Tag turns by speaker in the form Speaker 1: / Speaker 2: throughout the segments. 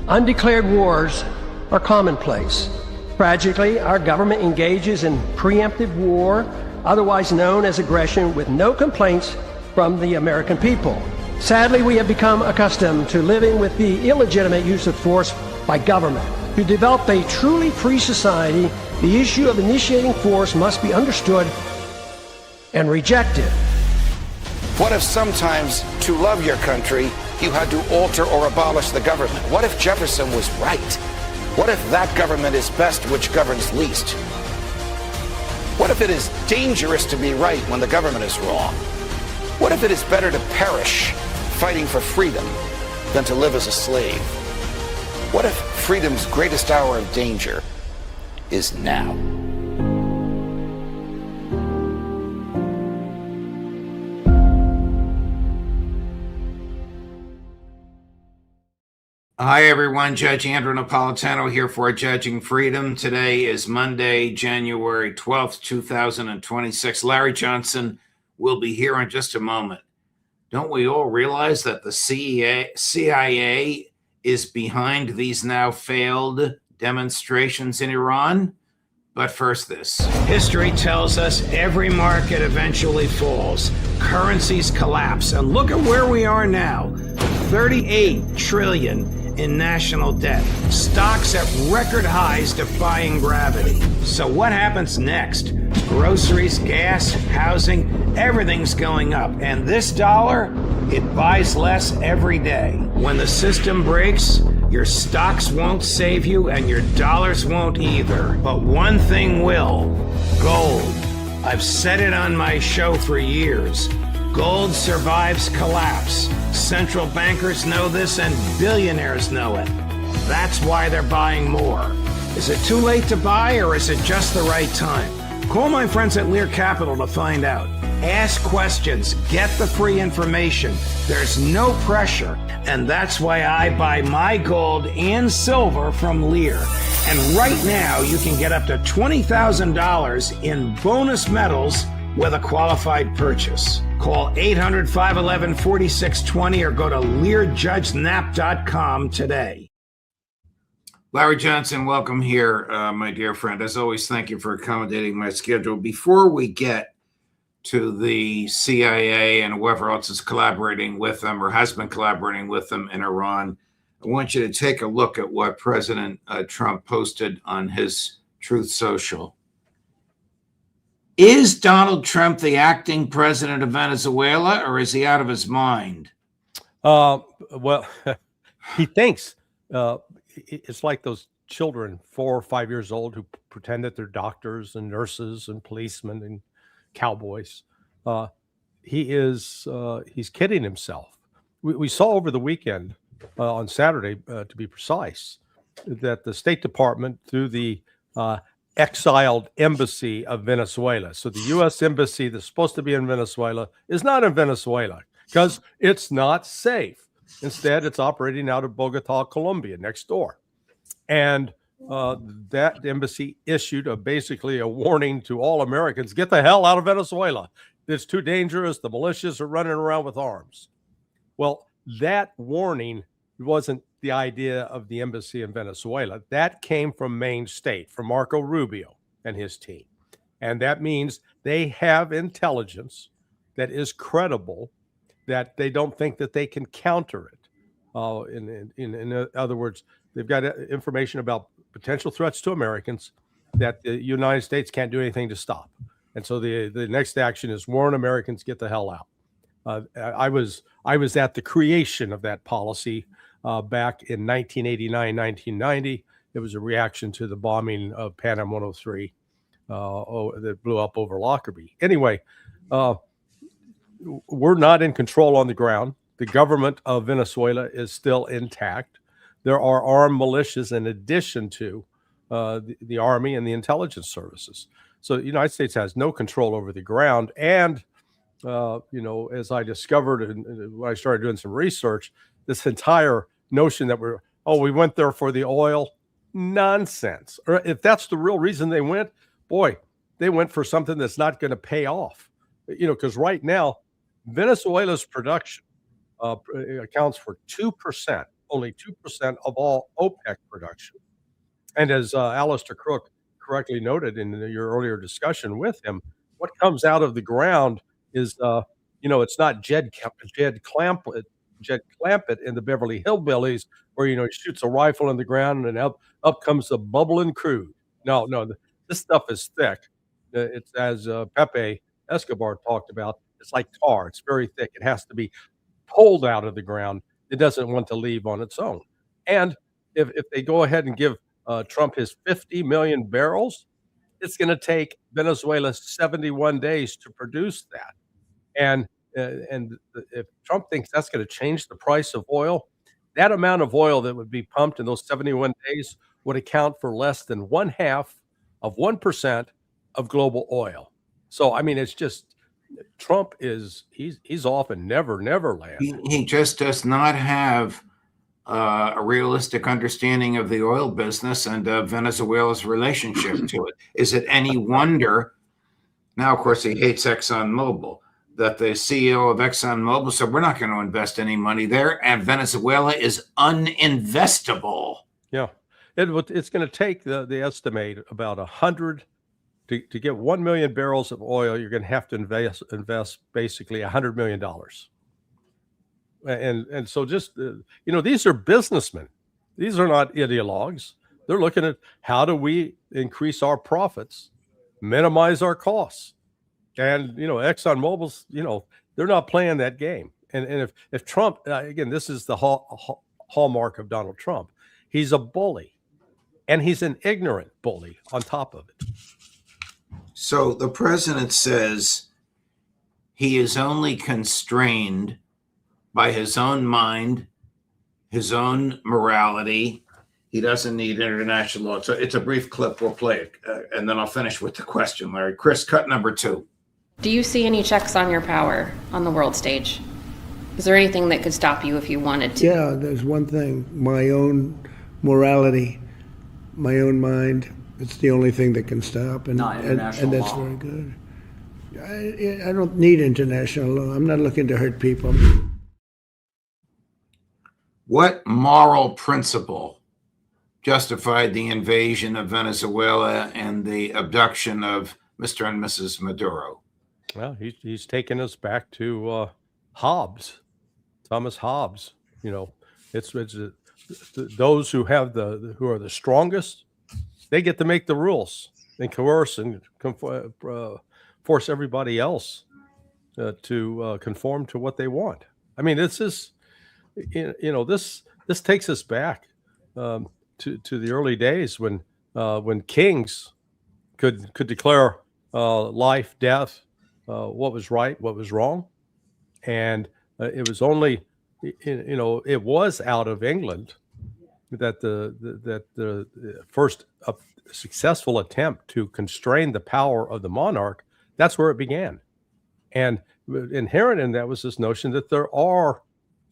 Speaker 1: Undeclared wars are commonplace. Tragically, our government engages in preemptive war, otherwise known as aggression, with no complaints from the American people. Sadly, we have become accustomed to living with the illegitimate use of force by government. To develop a truly free society, the issue of initiating force must be understood and rejected.
Speaker 2: What if sometimes, to love your country, you had to alter or abolish the government? What if Jefferson was right? What if that government is best which governs least? What if it is dangerous to be right when the government is wrong? What if it is better to perish fighting for freedom than to live as a slave? What if freedom's greatest hour of danger is now?
Speaker 3: Hi, everyone. Judge Andrew Napolitano here for Judging Freedom. Today is Monday, January 12th, 2026. Larry Johnson will be here in just a moment. Don't we all realize that the CIA is behind these now failed demonstrations in Iran? But first this. History tells us every market eventually falls. Currencies collapse. And look at where we are now. 38 trillion in national debt. Stocks at record highs defying gravity. So what happens next? Groceries, gas, housing, everything's going up. And this dollar, it buys less every day. When the system breaks, your stocks won't save you and your dollars won't either. But one thing will: gold. I've said it on my show for years. Gold survives collapse. Central bankers know this and billionaires know it. That's why they're buying more. Is it too late to buy, or is it just the right time? Call my friends at Lear Capital to find out. Ask questions, get the free information. There's no pressure, and that's why I buy my gold and silver from Lear. And right now, you can get up to $20,000 in bonus metals with a qualified purchase. Call 800-511-4620 or go to LearJudgeNap.com today. Larry Johnson, welcome here, my dear friend. As always, thank you for accommodating my schedule. Before we get to the CIA and whoever else is collaborating with them or has been collaborating with them in Iran, I want you to take a look at what President Trump posted on his Truth Social. Is Donald Trump the acting president of Venezuela, or is he out of his mind?
Speaker 4: Well, he thinks it's like those children, 4 or 5 years old, who pretend that they're doctors and nurses and policemen and cowboys. He's kidding himself. We saw over the weekend, on Saturday, to be precise, that the State Department, through the exiled embassy of Venezuela. So the U.S. embassy that's supposed to be in Venezuela is not in Venezuela because it's not safe. Instead, it's operating out of Bogota, Colombia, next door. And that embassy issued basically a warning to all Americans: get the hell out of Venezuela. It's too dangerous. The militias are running around with arms. Well, that warning wasn't the idea of the embassy in Venezuela. That came from Maine State, from Marco Rubio and his team. And that means they have intelligence that is credible, that they don't think that they can counter it. In other words, they've got information about potential threats to Americans that the United States can't do anything to stop. And so the next action is warn Americans, get the hell out. I was at the creation of that policy back in 1989, 1990. It was a reaction to the bombing of Pan Am 103 that blew up over Lockerbie. Anyway, we're not in control on the ground. The government of Venezuela is still intact. There are armed militias in addition to the Army and the intelligence services. So the United States has no control over the ground. And, as I discovered when I started doing some research, this entire notion that we went there for the oil, nonsense. Or if that's the real reason they went, boy, they went for something that's not going to pay off. Because right now, Venezuela's production accounts for 2% only 2% of all OPEC production. And as Alistair Crook correctly noted in your earlier discussion with him, what comes out of the ground is, it's not Jed Clampett in the Beverly Hillbillies, where he shoots a rifle in the ground and up comes the bubbling crude. No, no, this stuff is thick. It's as Pepe Escobar talked about. It's like tar. It's very thick. It has to be pulled out of the ground. It doesn't want to leave on its own. And if they go ahead and give Trump his 50 million barrels, it's going to take Venezuela 71 days to produce that. And if Trump thinks that's going to change the price of oil, that amount of oil that would be pumped in those 71 days would account for less than 1/2 of 1% of global oil. So, I mean, it's just Trump he's off in never land.
Speaker 3: He just does not have a realistic understanding of the oil business and of Venezuela's relationship to it. Is it any wonder? Now, of course, he hates ExxonMobil, that the CEO of ExxonMobil said, we're not going to invest any money there, and Venezuela is uninvestable.
Speaker 4: Yeah. It's going to take, the estimate, about 100 to get 1 million barrels of oil. You're going to have to invest basically $100 million. And so just, these are businessmen. These are not ideologues. They're looking at how do we increase our profits, minimize our costs. And, ExxonMobil's, they're not playing that game. And if Trump, again, this is the hallmark of Donald Trump. He's a bully, and he's an ignorant bully on top of it.
Speaker 3: So the president says he is only constrained by his own mind, his own morality. He doesn't need international law. So it's a brief clip. We'll play it, and then I'll finish with the question, Larry. Chris, cut number 2.
Speaker 5: Do you see any checks on your power on the world stage? Is there anything that could stop you if you wanted to?
Speaker 6: Yeah, there's one thing. My own morality, my own mind. It's the only thing that can stop. And that's law. Very good. I don't need international law. I'm not looking to hurt people.
Speaker 3: What moral principle justified the invasion of Venezuela and the abduction of Mr. and Mrs. Maduro?
Speaker 4: Well, he's taken us back to Hobbes, Thomas Hobbes. It's those who are the strongest. They get to make the rules and coerce and force everybody else to conform to what they want. I mean, this is, this takes us back to the early days when kings could declare life, death, what was right, what was wrong, and it was only, it was out of England that the first successful attempt to constrain the power of the monarch, that's where it began. And inherent in that was this notion that there are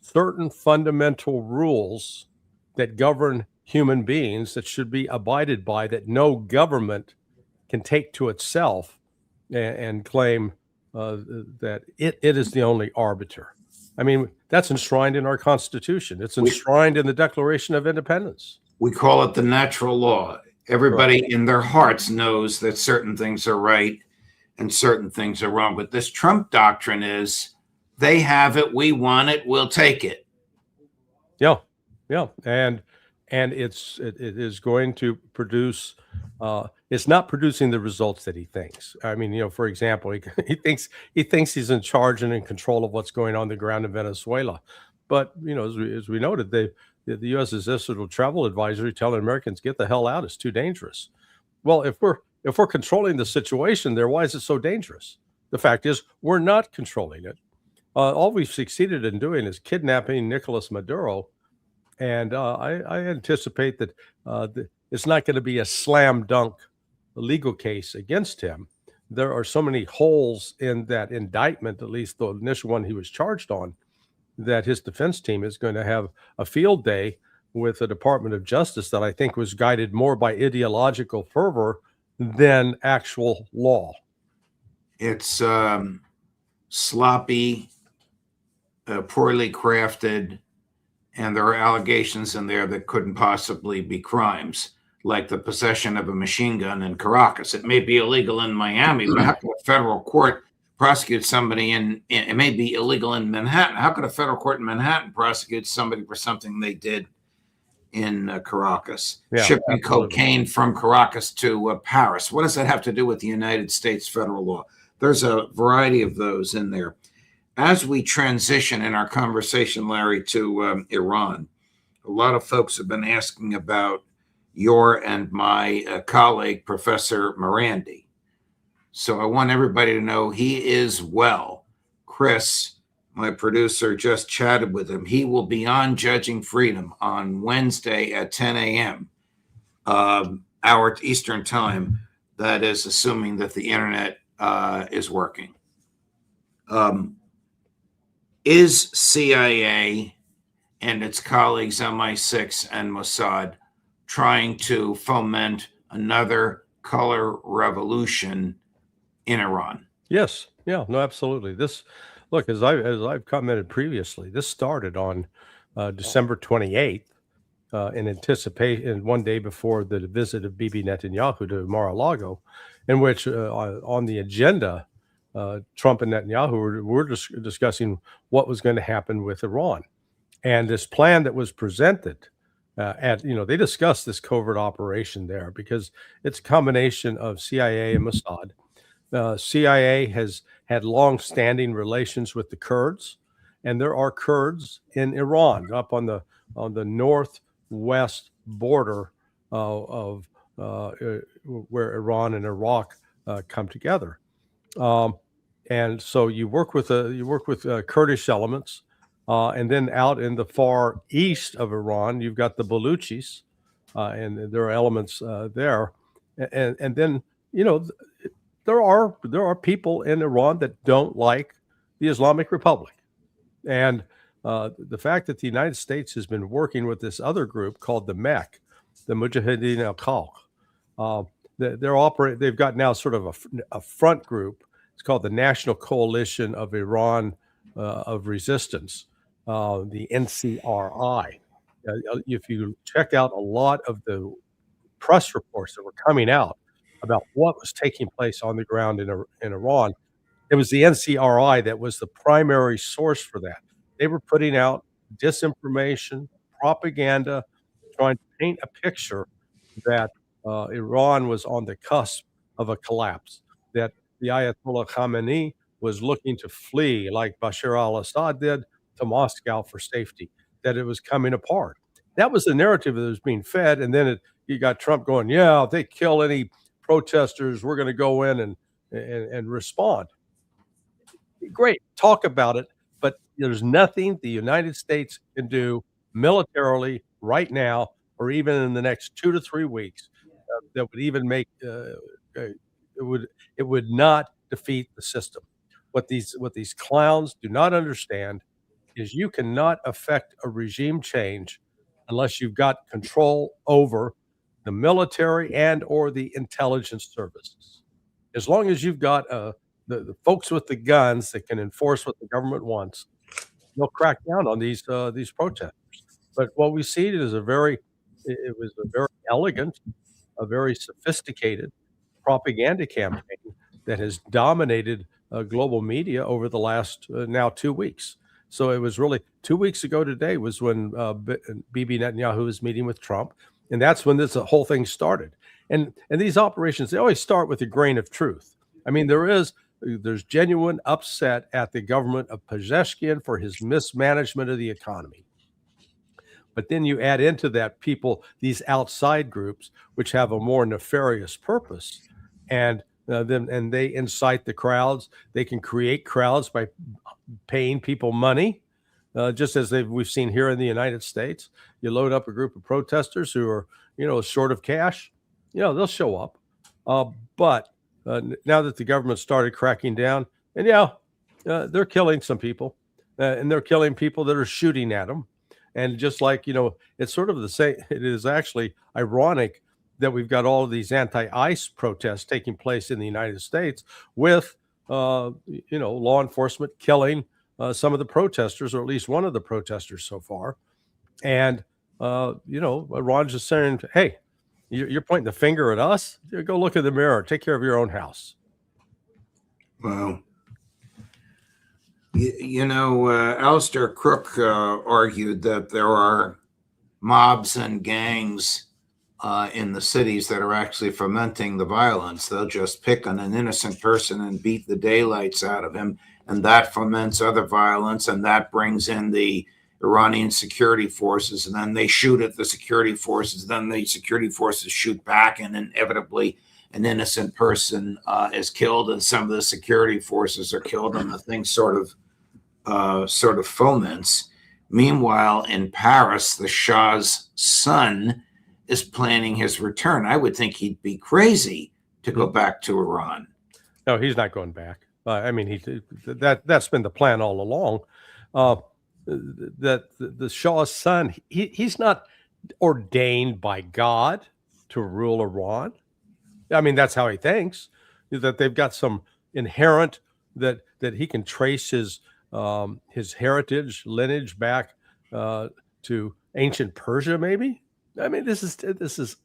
Speaker 4: certain fundamental rules that govern human beings that should be abided by, that no government can take to itself and claim that it is the only arbiter. I mean, that's enshrined in our Constitution. It's enshrined in the Declaration of Independence.
Speaker 3: We call it the natural law. Everybody in their hearts knows that certain things are right and certain things are wrong. But this Trump doctrine is, they have it, we want it, we'll take it.
Speaker 4: Yeah. And it is going to produce, it's not producing the results that he thinks. I mean, for example, he thinks he's in charge and in control of what's going on the ground in Venezuela. But, as we noted, the U.S. has issued a travel advisory telling Americans, get the hell out, it's too dangerous. Well, if we're controlling the situation there, why is it so dangerous? The fact is, we're not controlling it. All we've succeeded in doing is kidnapping Nicolas Maduro. And I anticipate that it's not going to be a slam dunk legal case against him. There are so many holes in that indictment, at least the initial one he was charged on, that his defense team is going to have a field day with the Department of Justice that I think was guided more by ideological fervor than actual law.
Speaker 3: It's sloppy, poorly crafted, and there are allegations in there that couldn't possibly be crimes, like the possession of a machine gun in Caracas. It may be illegal in Miami, but how could a federal court prosecute somebody it may be illegal in Manhattan. How could a federal court in Manhattan prosecute somebody for something they did in Caracas?
Speaker 4: Yeah,
Speaker 3: shipping
Speaker 4: absolutely.
Speaker 3: cocaine from Caracas to Paris. What does that have to do with the United States federal law? There's a variety of those in there. As we transition in our conversation, Larry, to Iran, a lot of folks have been asking about your and my colleague, Professor Morandi. So I want everybody to know he is well. Chris, my producer, just chatted with him. He will be on Judging Freedom on Wednesday at 10 a.m. Our Eastern time. That is assuming that the internet is working. Is CIA and its colleagues, MI6 and Mossad, trying to foment another color revolution in Iran?
Speaker 4: Yes. Yeah. No, absolutely. Look, as I've commented previously, this started on December 28th in anticipation, one day before the visit of Bibi Netanyahu to Mar-a-Lago, in which on the agenda, Trump and Netanyahu were discussing what was going to happen with Iran. And this plan that was presented they discussed this covert operation there because it's a combination of CIA and Mossad. CIA has had long-standing relations with the Kurds, and there are Kurds in Iran up on the northwest border of where Iran and Iraq come together. And so you work with Kurdish elements, and then out in the far east of Iran, you've got the Baluchis, and there are elements there, and then there are people in Iran that don't like the Islamic Republic, and the fact that the United States has been working with this other group called the MEK, the Mujahideen al-Khalq, they've got now sort of a front group. It's called the National Coalition of Iran of Resistance, the NCRI. If you check out a lot of the press reports that were coming out about what was taking place on the ground in Iran, it was the NCRI that was the primary source for that. They were putting out disinformation, propaganda, trying to paint a picture that Iran was on the cusp of a collapse, that the Ayatollah Khamenei was looking to flee like Bashar al-Assad did to Moscow for safety, that it was coming apart. That was the narrative that was being fed. And then you got Trump going, yeah, if they kill any protesters, we're going to go in and respond. Great, talk about it, but there's nothing the United States can do militarily right now, or even in the next 2 to 3 weeks, that would even make it would not defeat the system. What these clowns do not understand is you cannot affect a regime change unless you've got control over the military and or the intelligence services. As long as you've got the folks with the guns that can enforce what the government wants, they'll crack down on these protesters. But what we see is it was a very elegant, a very sophisticated propaganda campaign that has dominated global media over the last now 2 weeks. So it was really 2 weeks ago today was when Bibi Netanyahu was meeting with Trump, and that's when this whole thing started. And these operations, they always start with a grain of truth. I mean, there's genuine upset at the government of Pezeshkian for his mismanagement of the economy. But then you add into that these outside groups, which have a more nefarious purpose, and they incite the crowds. They can create crowds by paying people money, just as we've seen here in the United States. You load up a group of protesters who are, short of cash, they'll show up. But now that the government started cracking down, and they're killing some people, and they're killing people that are shooting at them. And just like, it's sort of the same. It is actually ironic that we've got all of these anti-ICE protests taking place in the United States with, law enforcement killing some of the protesters, or at least one of the protesters so far. And, Iran's just saying, hey, you're pointing the finger at us? Go look in the mirror. Take care of your own house.
Speaker 3: Well, Alistair Crook argued that there are mobs and gangs in the cities that are actually fomenting the violence. They'll just pick on an innocent person and beat the daylights out of him, and that foments other violence, and that brings in the Iranian security forces, and then they shoot at the security forces, then the security forces shoot back, and inevitably an innocent person is killed, and some of the security forces are killed, and the thing sort of foments. Meanwhile, in Paris, the Shah's son is planning his return. I would think he'd be crazy to go back to Iran.
Speaker 4: No, he's not going back. That's been the plan all along. That the Shah's son, he's not ordained by God to rule Iran. I mean, that's how he thinks, that they've got some inherent that he can trace his heritage, lineage back to ancient Persia, maybe. I mean, this is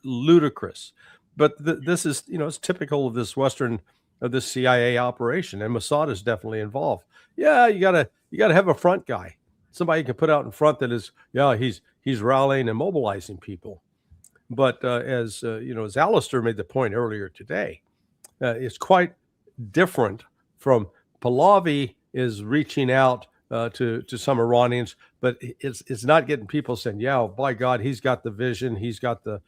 Speaker 4: ludicrous, but this is, it's typical of this this CIA operation, and Mossad is definitely involved. Yeah, you gotta have a front guy, somebody you can put out in front that is, he's rallying and mobilizing people. But as Alistair made the point earlier today, it's quite different from Pahlavi is reaching out to some Iranians, but it's not getting people saying, yeah, by God, he's got the vision, he's got the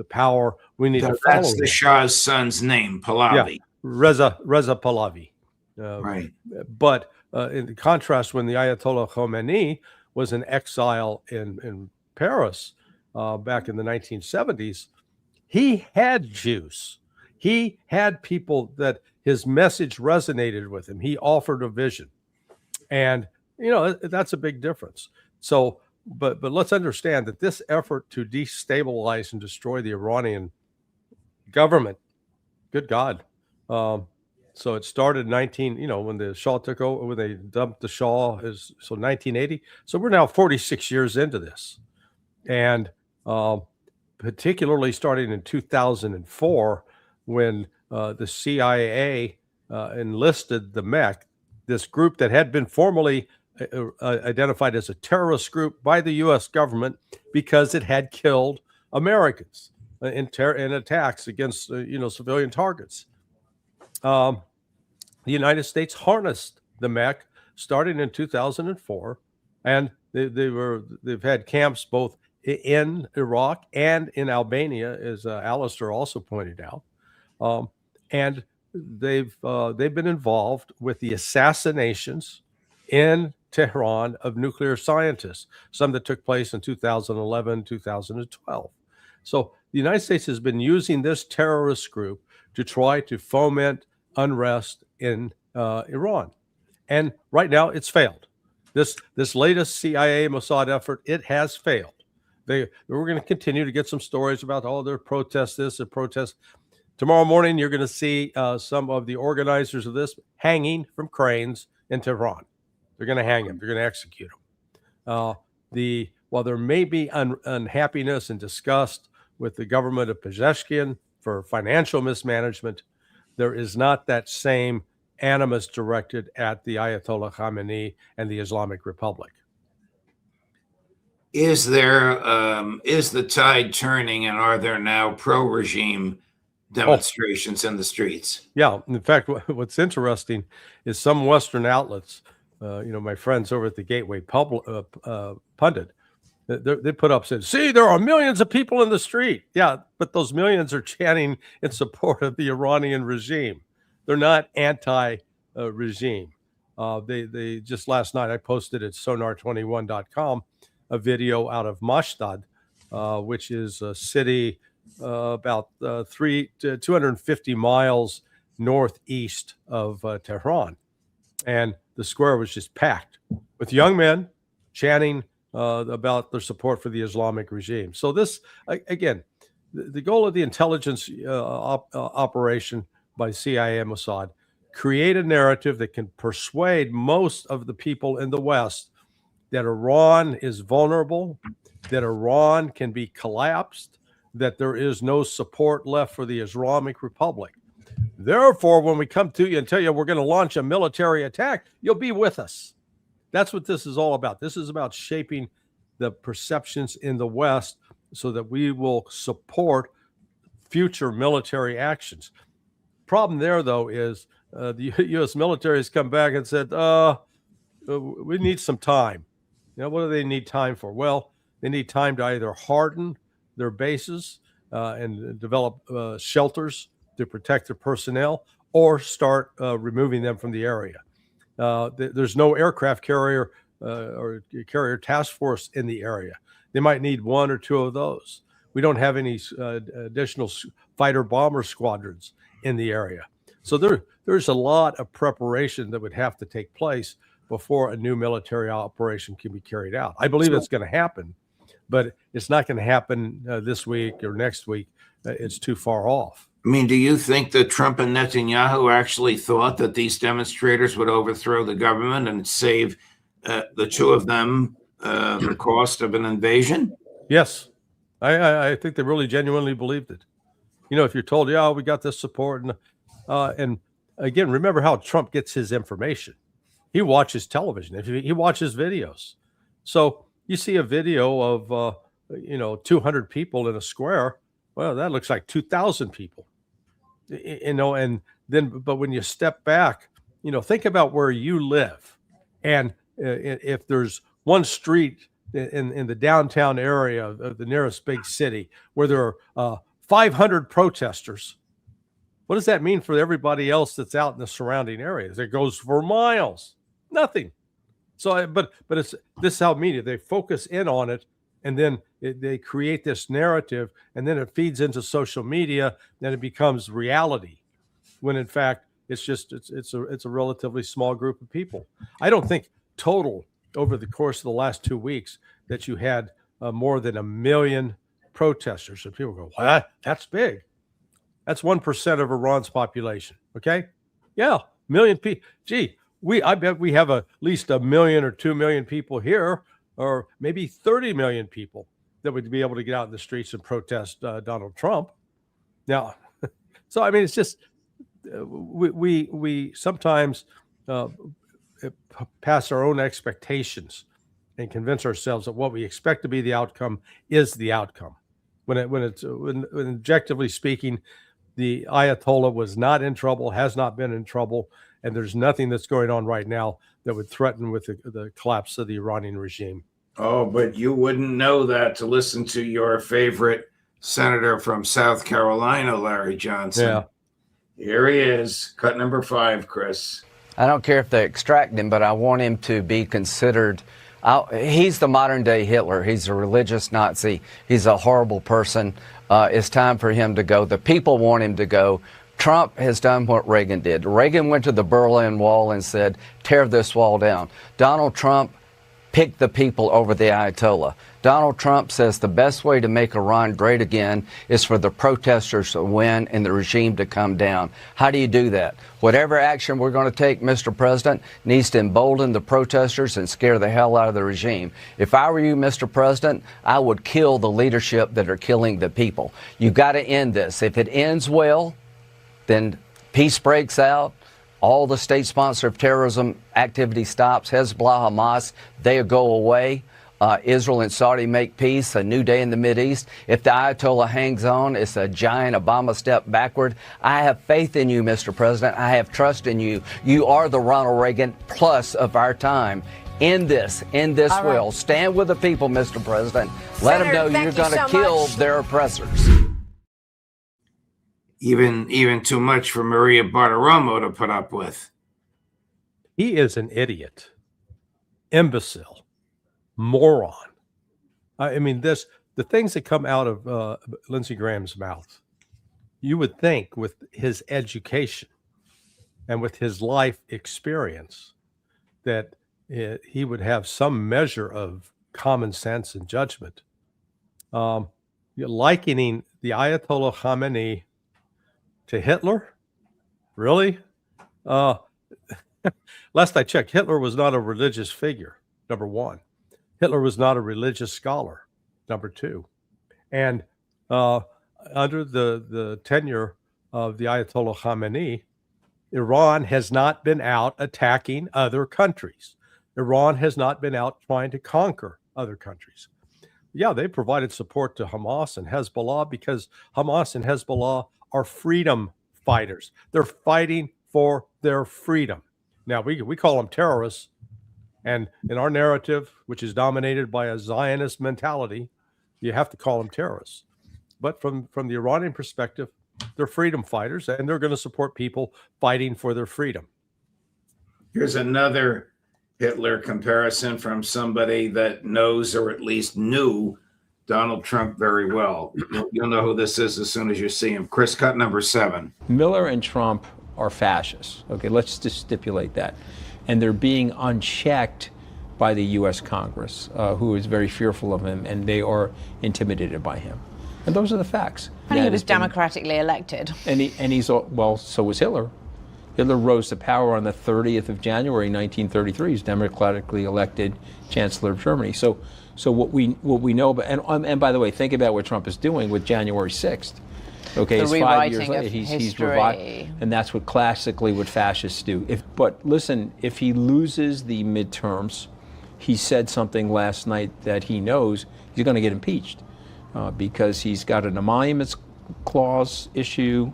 Speaker 4: power. We need to follow
Speaker 3: That's the
Speaker 4: him.
Speaker 3: Shah's son's name, Pahlavi.
Speaker 4: Yeah, Reza Pahlavi.
Speaker 3: Right.
Speaker 4: But in contrast, when the Ayatollah Khomeini was in exile in Paris back in the 1970s, he had Jews. He had people that his message resonated with him. He offered a vision. And, that's a big difference. So, but let's understand that this effort to destabilize and destroy the Iranian government, good God. So it started when the Shah took over, when they dumped the Shah, 1980. So we're now 46 years into this. And particularly starting in 2004, when the CIA enlisted the MEC, this group that had been formally identified as a terrorist group by the U.S. government because it had killed Americans in attacks against civilian targets. The United States harnessed the MEC starting in 2004, and they've had camps both in Iraq and in Albania, as Alistair also pointed out, and they've been involved with the assassinations in Tehran of nuclear scientists, some that took place in 2011, 2012. So the United States has been using this terrorist group to try to foment unrest in Iran. And right now it's failed. This latest CIA Mossad effort, it has failed. We're going to continue to get some stories about, their protests, this, or protests. Tomorrow morning, you're going to see some of the organizers of this hanging from cranes in Tehran. They're going to hang them. They're going to execute them. While there may be unhappiness and disgust with the government of Pezeshkian for financial mismanagement, there is not that same animus directed at the Ayatollah Khamenei and the Islamic Republic.
Speaker 3: Is the tide turning, and are there now pro-regime demonstrations in the streets?
Speaker 4: Yeah. In fact, what's interesting is some Western outlets, my friends over at the Gateway Pundit, they put up, said, see, there are millions of people in the street. Yeah, but those millions are chanting in support of the Iranian regime. They're not anti-regime. They just last night, I posted at sonar21.com a video out of Mashtad, which is a city about 250 miles northeast of Tehran. And the square was just packed with young men chanting about their support for the Islamic regime. So this, again, the goal of the intelligence operation by CIA and Mossad, create a narrative that can persuade most of the people in the West that Iran is vulnerable, that Iran can be collapsed, that there is no support left for the Islamic Republic. Therefore, when we come to you and tell you we're going to launch a military attack, you'll be with us. That's what this is all about. This is about shaping the perceptions in the West so that we will support future military actions. Problem there, though, is the U.S. military has come back and said, we need some time. What do they need time for? Well, they need time to either harden their bases and develop shelters to protect their personnel, or start removing them from the area. There's no aircraft carrier or carrier task force in the area. They might need one or two of those. We don't have any additional fighter bomber squadrons in the area. So there's a lot of preparation that would have to take place before a new military operation can be carried out. I believe it's going to happen, but it's not going to happen this week or next week. It's too far off.
Speaker 3: I mean, do you think that Trump and Netanyahu actually thought that these demonstrators would overthrow the government and save the two of them the cost of an invasion?
Speaker 4: Yes. I think they really genuinely believed it. If you're told, yeah, we got this support. And again, remember how Trump gets his information. He watches television. He watches videos. So you see a video of, 200 people in a square. Well, that looks like 2,000 people, and then, but when you step back, think about where you live. And if there's one street in the downtown area of the nearest big city where there are 500 protesters, what does that mean for everybody else that's out in the surrounding areas? It goes for miles, nothing. So, but this is how media, they focus in on it, and then they create this narrative, and then it feeds into social media, then it becomes reality, when in fact it's a relatively small group of people. I don't think total over the course of the last 2 weeks that you had more than 1 million protesters. And people go, what? That's big. That's 1% of Iran's population. Okay, yeah, 1 million people. Gee, I bet we have at least 1 million or 2 million people here, or maybe 30 million people that would be able to get out in the streets and protest Donald Trump. Now, so I mean, it's just we sometimes pass our own expectations and convince ourselves that what we expect to be the outcome is the outcome. When objectively speaking, the Ayatollah was not in trouble, has not been in trouble, and there's nothing that's going on right now that would threaten with the collapse of the Iranian regime.
Speaker 3: Oh, but you wouldn't know that to listen to your favorite senator from South Carolina, Larry Johnson.
Speaker 4: Yeah.
Speaker 3: Here he is, cut number 5, Chris.
Speaker 7: I don't care if they extract him, but I want him to be considered. He's the modern day Hitler. He's a religious Nazi. He's a horrible person. It's time for him to go. The people want him to go. Trump has done what Reagan did. Reagan went to the Berlin Wall and said, tear this wall down. Donald Trump picked the people over the Ayatollah. Donald Trump says the best way to make Iran great again is for the protesters to win and the regime to come down. How do you do that? Whatever action we're going to take, Mr. President, needs to embolden the protesters and scare the hell out of the regime. If I were you, Mr. President, I would kill the leadership that are killing the people. You've got to end this. If it ends well, then peace breaks out. All the state sponsor of terrorism activity stops. Hezbollah, Hamas, they go away. Israel and Saudi make peace, a new day in the Mideast. If the Ayatollah hangs on, it's a giant Obama step backward. I have faith in you, Mr. President. I have trust in you. You are the Ronald Reagan plus of our time. End this will. Right. Stand with the people, Mr. President. Let them know you're going to kill their oppressors.
Speaker 3: Even too much for Maria Bartiromo to put up with.
Speaker 4: He is an idiot, imbecile, moron. I mean, the things that come out of Lindsey Graham's mouth, you would think with his education and with his life experience that he would have some measure of common sense and judgment. Likening the Ayatollah Khamenei to Hitler? Really? Last I checked, Hitler was not a religious figure, number one. Hitler was not a religious scholar, number two. And under the tenure of the Ayatollah Khamenei, Iran has not been out attacking other countries. Iran has not been out trying to conquer other countries. Yeah, they provided support to Hamas and Hezbollah because Hamas and Hezbollah are freedom fighters. They're fighting for their freedom. Now, we call them terrorists. And in our narrative, which is dominated by a Zionist mentality, you have to call them terrorists. But from the Iranian perspective, they're freedom fighters, and they're going to support people fighting for their freedom.
Speaker 3: Here's another Hitler comparison from somebody that knows, or at least knew, Donald Trump very well. You'll know who this is as soon as you see him. Chris, cut number 7.
Speaker 8: Miller and Trump are fascists. Okay, let's just stipulate that. And they're being unchecked by the U.S. Congress, who is very fearful of him, and they are intimidated by him. And those are the facts.
Speaker 9: And he was democratically elected.
Speaker 8: And he's, well, so was Hitler. Hitler rose to power on the 30th of January, 1933. He's democratically elected Chancellor of Germany. So what we know about, and by the way, think about what Trump is doing with January 6th. Okay, it's 5 years later. He's revived, and that's what classically what fascists do. But listen, if he loses the midterms, he said something last night that he knows he's going to get impeached because he's got an emoluments clause issue.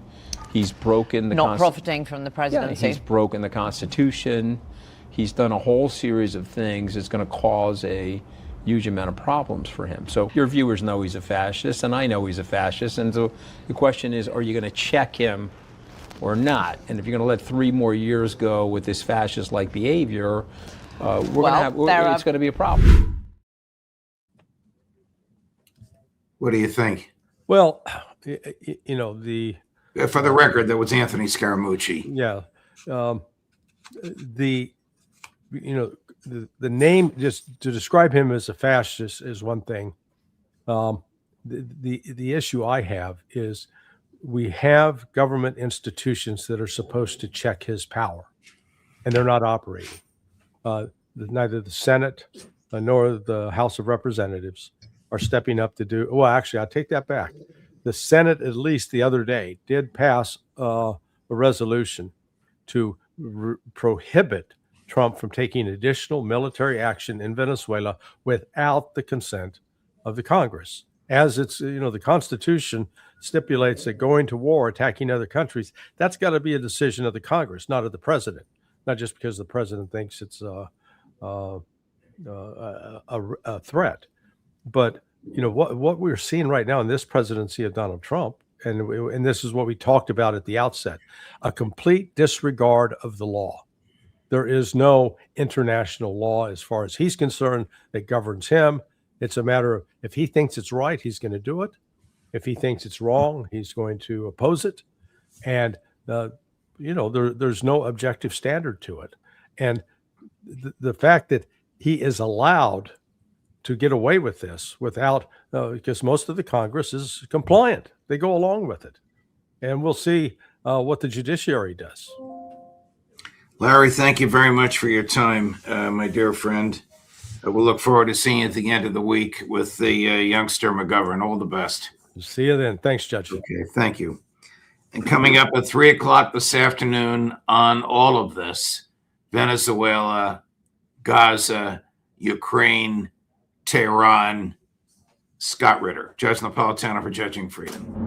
Speaker 8: He's broken the
Speaker 9: not profiting from the presidency.
Speaker 8: Yeah, he's broken the Constitution. He's done a whole series of things that's going to cause a huge amount of problems for him. So your viewers know he's a fascist, and I know he's a fascist. And so the question is, are you going to check him or not? And if you're going to let 3 more years go with this fascist-like behavior, it's going to be a problem.
Speaker 3: What do you think?
Speaker 4: Well, for
Speaker 3: the record, that was Anthony Scaramucci.
Speaker 4: Yeah. The name, just to describe him as a fascist is one thing. The issue I have is we have government institutions that are supposed to check his power, and they're not operating. Neither the Senate nor the House of Representatives are stepping up to do. Well, actually, I take that back. The Senate, at least the other day, did pass a resolution to prohibit Trump from taking additional military action in Venezuela without the consent of the Congress. As it's, the Constitution stipulates that going to war, attacking other countries, that's got to be a decision of the Congress, not of the president. Not just because the president thinks it's a threat. But, what we're seeing right now in this presidency of Donald Trump, and this is what we talked about at the outset, a complete disregard of the law. There is no international law as far as he's concerned that governs him. It's a matter of if he thinks it's right, he's going to do it. If he thinks it's wrong, he's going to oppose it. And, there's no objective standard to it. And the fact that he is allowed to get away with this without, because most of the Congress is compliant. They go along with it. And we'll see what the judiciary does.
Speaker 3: Larry, thank you very much for your time, my dear friend. We'll look forward to seeing you at the end of the week with the youngster McGovern. All the best.
Speaker 4: See you then. Thanks, Judge.
Speaker 3: Okay, thank you. And coming up at 3 o'clock this afternoon on all of this, Venezuela, Gaza, Ukraine, Tehran, Scott Ritter, Judge Napolitano for Judging Freedom.